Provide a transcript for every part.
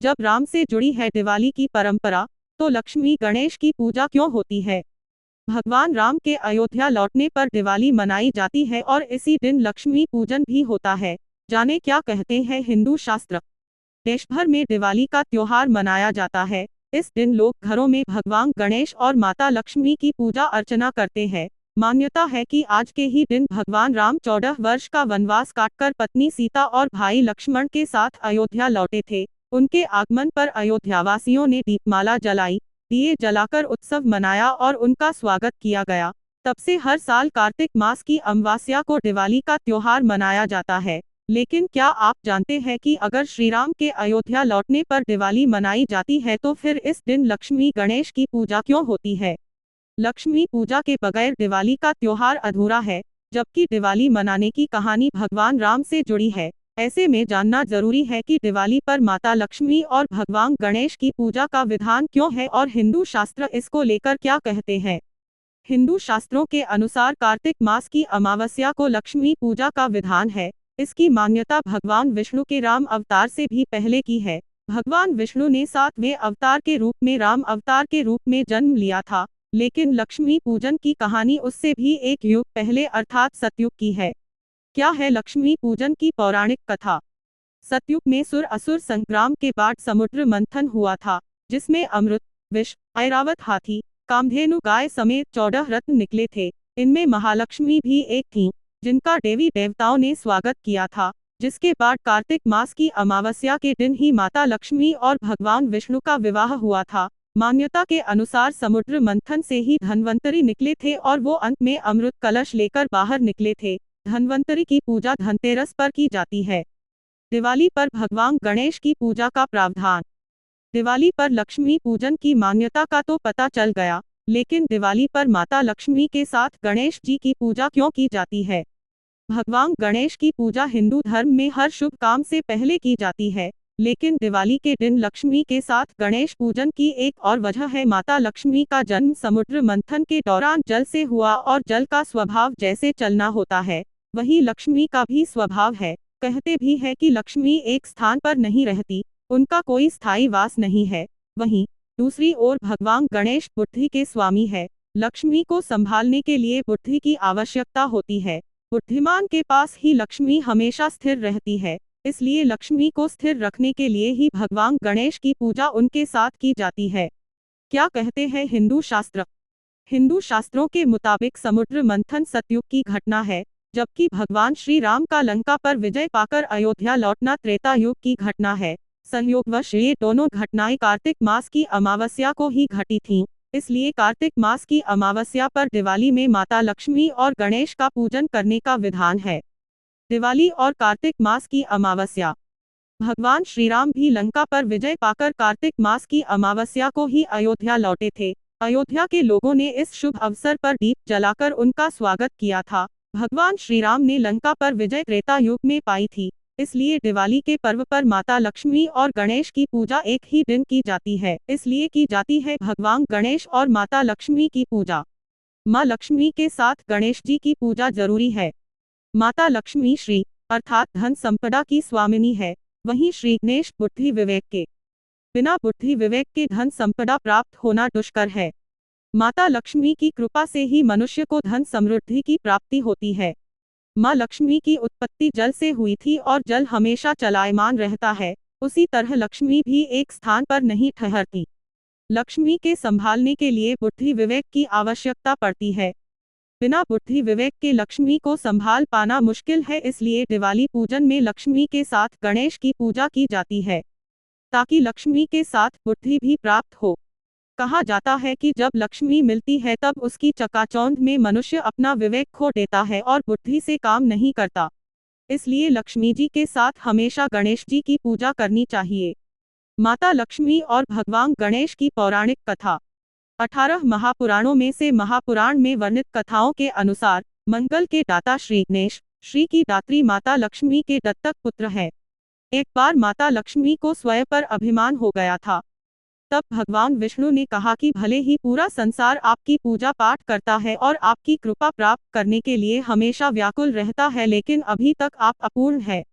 जब राम से जुड़ी है दिवाली की परंपरा, तो लक्ष्मी गणेश की पूजा क्यों होती है? भगवान राम के अयोध्या लौटने पर दिवाली मनाई जाती है और इसी दिन लक्ष्मी पूजन भी होता है। जाने क्या कहते हैं हिंदू शास्त्र। देश भर में दिवाली का त्योहार मनाया जाता है। इस दिन लोग घरों में भगवान गणेश और माता लक्ष्मी की पूजा अर्चना करते हैं। मान्यता है कि आज के ही दिन भगवान राम 14 वर्ष का वनवास काटकर पत्नी सीता और भाई लक्ष्मण के साथ अयोध्या लौटे थे। उनके आगमन पर अयोध्यावासियों ने दीपमाला जलाई, दिए जलाकर उत्सव मनाया और उनका स्वागत किया गया। तब से हर साल कार्तिक मास की अमावस्या को दिवाली का त्योहार मनाया जाता है। लेकिन क्या आप जानते हैं कि अगर श्री राम के अयोध्या लौटने पर दिवाली मनाई जाती है तो फिर इस दिन लक्ष्मी गणेश की पूजा क्यों होती है? लक्ष्मी पूजा के बगैर दिवाली का त्योहार अधूरा है, जबकि दिवाली मनाने की कहानी भगवान राम से जुड़ी है। ऐसे में जानना जरूरी है कि दिवाली पर माता लक्ष्मी और भगवान गणेश की पूजा का विधान क्यों है और हिंदू शास्त्र इसको लेकर क्या कहते हैं। हिंदू शास्त्रों के अनुसार कार्तिक मास की अमावस्या को लक्ष्मी पूजा का विधान है। इसकी मान्यता भगवान विष्णु के राम अवतार से भी पहले की है। भगवान विष्णु ने 7वें अवतार के रूप में राम अवतार के रूप में जन्म लिया था, लेकिन लक्ष्मी पूजन की कहानी उससे भी एक युग पहले अर्थात सतयुग की है। क्या है लक्ष्मी पूजन की पौराणिक कथा? सतयुग में सुर असुर संग्राम के बाद समुद्र मंथन हुआ था, जिसमें अमृत, विष, ऐरावत हाथी, कामधेनु गाय समेत 14 रत्न निकले थे। इनमें महालक्ष्मी भी एक थीं, जिनका देवी देवताओं ने स्वागत किया था। जिसके बाद कार्तिक मास की अमावस्या के दिन ही माता लक्ष्मी और भगवान विष्णु का विवाह हुआ था। मान्यता के अनुसार समुद्र मंथन से ही धन्वंतरी निकले थे और वो अंत में अमृत कलश लेकर बाहर निकले थे। धन्वंतरी की पूजा धनतेरस पर की जाती है। दिवाली पर भगवान गणेश की पूजा का प्रावधान। दिवाली पर लक्ष्मी पूजन की मान्यता का तो पता चल गया, लेकिन दिवाली पर माता लक्ष्मी के साथ गणेश जी की पूजा क्यों की जाती है? भगवान गणेश की पूजा हिंदू धर्म में हर शुभ काम से पहले की जाती है, लेकिन दिवाली के दिन लक्ष्मी के साथ गणेश पूजन की एक और वजह है। माता लक्ष्मी का जन्म समुद्र मंथन के दौरान जल से हुआ और जल का स्वभाव जैसे चलना होता है, वही लक्ष्मी का भी स्वभाव है। कहते भी है कि लक्ष्मी एक स्थान पर नहीं रहती, उनका कोई स्थायी वास नहीं है। वहीं दूसरी ओर भगवान गणेश बुद्धि के स्वामी है। लक्ष्मी को संभालने के लिए बुद्धि की आवश्यकता होती है। बुद्धिमान के पास ही लक्ष्मी हमेशा स्थिर रहती है, इसलिए लक्ष्मी को स्थिर रखने के लिए ही भगवान गणेश की पूजा उनके साथ की जाती है। क्या कहते हैं हिंदू शास्त्र? हिंदू शास्त्रों के मुताबिक समुद्र मंथन सतयुग की घटना है, जबकि भगवान श्री राम का लंका पर विजय पाकर अयोध्या लौटना त्रेता युग की घटना है। संयोगवश ये दोनों घटनाएं कार्तिक मास की अमावस्या को ही घटी थीं, इसलिए कार्तिक मास की अमावस्या पर दिवाली में माता लक्ष्मी और गणेश का पूजन करने का विधान है। दिवाली और कार्तिक मास की अमावस्या। भगवान श्री राम भी लंका पर विजय पाकर कार्तिक मास की अमावस्या को ही अयोध्या लौटे थे। अयोध्या के लोगों ने इस शुभ अवसर पर दीप जलाकर उनका स्वागत किया था। भगवान श्री राम ने लंका पर विजय त्रेता युग में पाई थी, इसलिए दिवाली के पर्व पर माता लक्ष्मी और गणेश की पूजा एक ही दिन की जाती है। इसलिए की जाती है भगवान गणेश और माता लक्ष्मी की पूजा। माँ लक्ष्मी के साथ गणेश जी की पूजा जरूरी है। माता लक्ष्मी श्री अर्थात धन संपदा की स्वामिनी है, वहीं श्री गणेश बुद्धि विवेक के। बिना बुद्धि विवेक के धन संपदा प्राप्त होना दुष्कर है। माता लक्ष्मी की कृपा से ही मनुष्य को धन समृद्धि की प्राप्ति होती है। माँ लक्ष्मी की उत्पत्ति जल से हुई थी और जल हमेशा चलायमान रहता है, उसी तरह लक्ष्मी भी एक स्थान पर नहीं ठहरती। लक्ष्मी के संभालने के लिए बुद्धि विवेक की आवश्यकता पड़ती है। बिना बुद्धि विवेक के लक्ष्मी को संभाल पाना मुश्किल है, इसलिए दिवाली पूजन में लक्ष्मी के साथ गणेश की पूजा की जाती है, ताकि लक्ष्मी के साथ बुद्धि भी प्राप्त हो। कहा जाता है कि जब लक्ष्मी मिलती है तब उसकी चकाचौंध में मनुष्य अपना विवेक खो देता है और बुद्धि से काम नहीं करता। इसलिए लक्ष्मी जी के साथ हमेशा गणेश जी की पूजा करनी चाहिए। माता लक्ष्मी और भगवान गणेश की पौराणिक कथा। 18 महापुराणों में से महापुराण में वर्णित कथाओं के अनुसार मंगल के दाता श्री गणेश, श्री की दात्री माता लक्ष्मी के दत्तक पुत्र हैं। एक बार माता लक्ष्मी को स्वयं पर अभिमान हो गया था। तब भगवान विष्णु ने कहा कि भले ही पूरा संसार आपकी पूजा पाठ करता है और आपकी कृपा प्राप्त करने के लिए हमेशा व्याकुल रहता है, लेकिन अभी तक आप अपूर्ण हैं।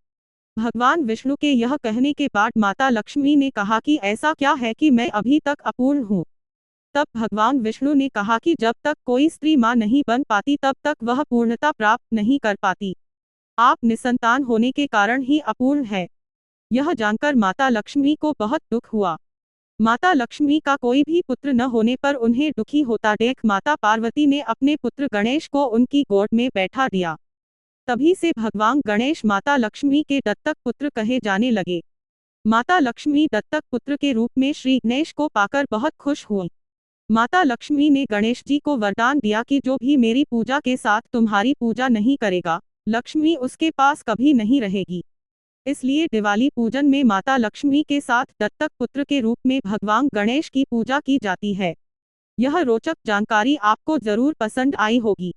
भगवान विष्णु के यह कहने के बाद माता लक्ष्मी ने कहा कि ऐसा क्या है कि मैं अभी तक अपूर्ण हूँ। तब भगवान विष्णु ने कहा कि जब तक कोई स्त्री माँ नहीं बन पाती तब तक वह पूर्णता प्राप्त नहीं कर पाती। आप निसंतान होने के कारण ही अपूर्ण है। यह जानकर माता लक्ष्मी को बहुत दुख हुआ। माता लक्ष्मी का कोई भी पुत्र न होने पर उन्हें दुखी होता देख माता पार्वती ने अपने पुत्र गणेश को उनकी गोद में बैठा दिया। तभी से भगवान गणेश माता लक्ष्मी के दत्तक पुत्र कहे जाने लगे। माता लक्ष्मी दत्तक पुत्र के रूप में श्री गणेश को पाकर बहुत खुश हुई। माता लक्ष्मी ने गणेश जी को वरदान दिया कि जो भी मेरी पूजा के साथ तुम्हारी पूजा नहीं करेगा, लक्ष्मी उसके पास कभी नहीं रहेगी। इसलिए दिवाली पूजन में माता लक्ष्मी के साथ दत्तक पुत्र के रूप में भगवान गणेश की पूजा की जाती है। यह रोचक जानकारी आपको जरूर पसंद आई होगी।